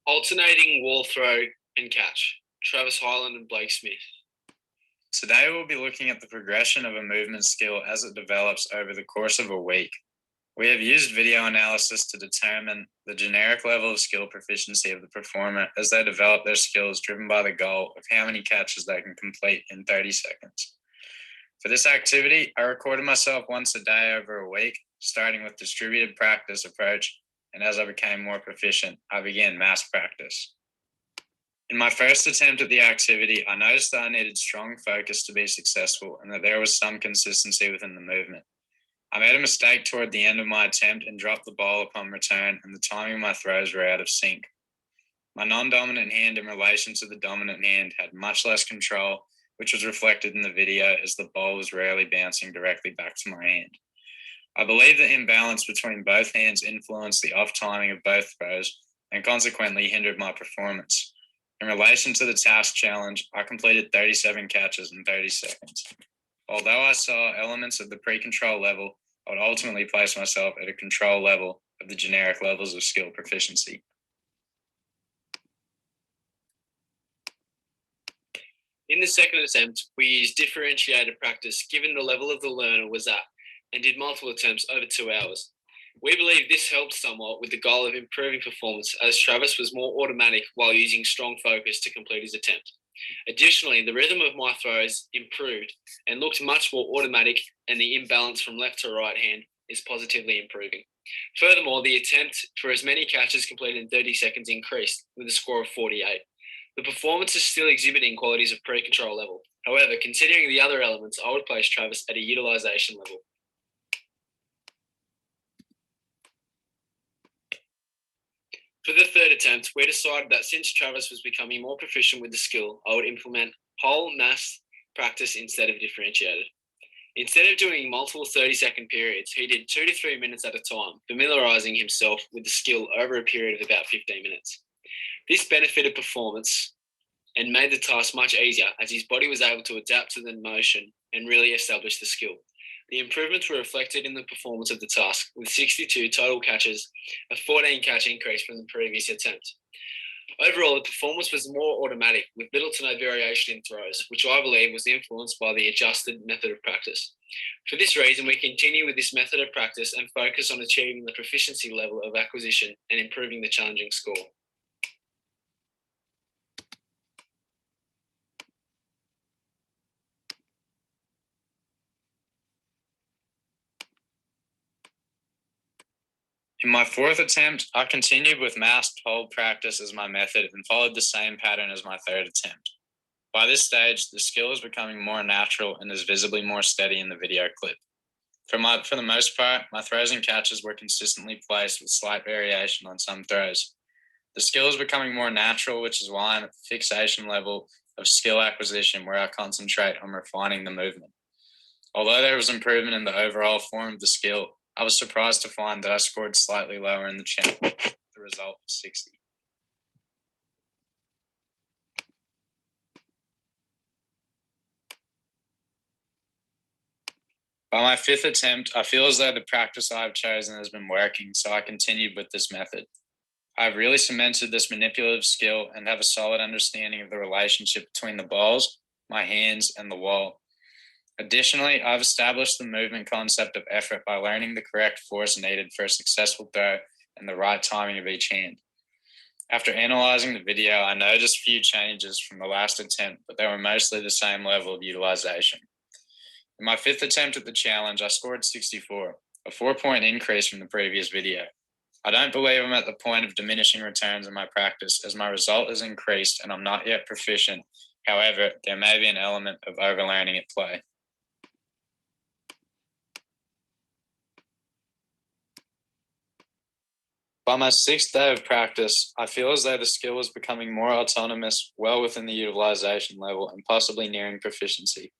Alternating wall throw and catch. Travis Heylin and Blake Smith. Today we'll be looking at the progression of a movement skill as it develops over the course of a week. We have used video analysis to determine the generic level of skill proficiency of the performer as they develop their skills, driven by the goal of how many catches they can complete in 30 seconds. For this activity, I recorded myself once a day over a week, starting with distributed practice approach, and as I became more proficient, I began mass practice. In my first attempt at the activity, I noticed that I needed strong focus to be successful and that there was some consistency within the movement. I made a mistake toward the end of my attempt and dropped the ball upon return, and the timing of my throws were out of sync. My non-dominant hand in relation to the dominant hand had much less control, which was reflected in the video as the ball was rarely bouncing directly back to my hand. I believe the imbalance between both hands influenced the off timing of both throws and consequently hindered my performance. In relation to the task challenge, I completed 37 catches in 30 seconds. Although I saw elements of the pre-control level, I would ultimately place myself at a control level of the generic levels of skill proficiency. In the second attempt, we used differentiated practice given the level of the learner was at and did multiple attempts over 2 hours. We believe this helped somewhat with the goal of improving performance as Travis was more automatic while using strong focus to complete his attempt. Additionally, the rhythm of my throws improved and looked much more automatic, and the imbalance from left to right hand is positively improving. Furthermore, the attempt for as many catches completed in 30 seconds increased with a score of 48. The performance is still exhibiting qualities of pre-control level. However, considering the other elements, I would place Travis at a utilization level. For the third attempt, we decided that since Travis was becoming more proficient with the skill, I would implement whole mass practice instead of differentiated. Instead of doing multiple 30-second periods, he did 2 to 3 minutes at a time, familiarizing himself with the skill over a period of about 15 minutes. This benefited performance and made the task much easier as his body was able to adapt to the motion and really establish the skill. The improvements were reflected in the performance of the task, with 62 total catches, a 14 catch increase from the previous attempt. Overall, the performance was more automatic, with little to no variation in throws, which I believe was influenced by the adjusted method of practice. For this reason, we continue with this method of practice and focus on achieving the proficiency level of acquisition and improving the challenging score. In my fourth attempt, I continued with masked hold practice as my method and followed the same pattern as my third attempt. By this stage, the skill is becoming more natural and is visibly more steady in the video clip. For the most part, my throws and catches were consistently placed with slight variation on some throws. The skill is becoming more natural, which is why I'm at the fixation level of skill acquisition where I concentrate on refining the movement. Although there was improvement in the overall form of the skill, I was surprised to find that I scored slightly lower in the challenge, the result of 60. By my fifth attempt, I feel as though the practice I have chosen has been working, so I continued with this method. I have really cemented this manipulative skill and have a solid understanding of the relationship between the balls, my hands, and the wall. Additionally, I've established the movement concept of effort by learning the correct force needed for a successful throw and the right timing of each hand. After analyzing the video, I noticed few changes from the last attempt, but they were mostly the same level of utilization. In my fifth attempt at the challenge, I scored 64, a 4-point increase from the previous video. I don't believe I'm at the point of diminishing returns in my practice as my result has increased and I'm not yet proficient. However, there may be an element of overlearning at play. By my sixth day of practice, I feel as though the skill is becoming more autonomous, well within the utilization level, and possibly nearing proficiency.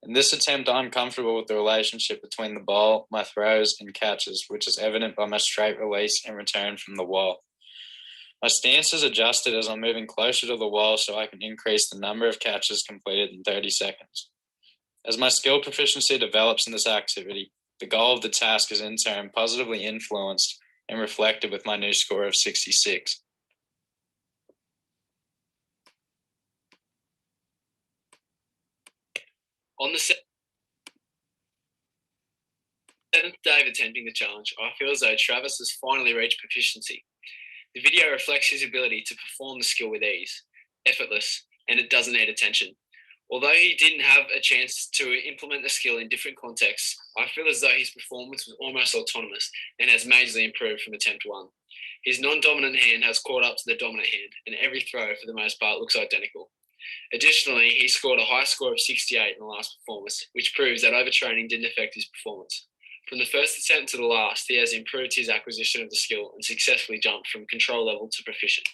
In this attempt, I'm comfortable with the relationship between the ball, my throws, and catches, which is evident by my straight release and return from the wall. My stance is adjusted as I'm moving closer to the wall so I can increase the number of catches completed in 30 seconds. As my skill proficiency develops in this activity, the goal of the task is in turn positively influenced and reflected with my new score of 66. On the seventh day of attempting the challenge, I feel as though Travis has finally reached proficiency. The video reflects his ability to perform the skill with ease, effortless, and it doesn't need attention. Although he didn't have a chance to implement the skill in different contexts, I feel as though his performance was almost autonomous and has majorly improved from attempt one. His non-dominant hand has caught up to the dominant hand, and every throw, for the most part, looks identical. Additionally, he scored a high score of 68 in the last performance, which proves that overtraining didn't affect his performance. From the first attempt to the last, he has improved his acquisition of the skill and successfully jumped from control level to proficient.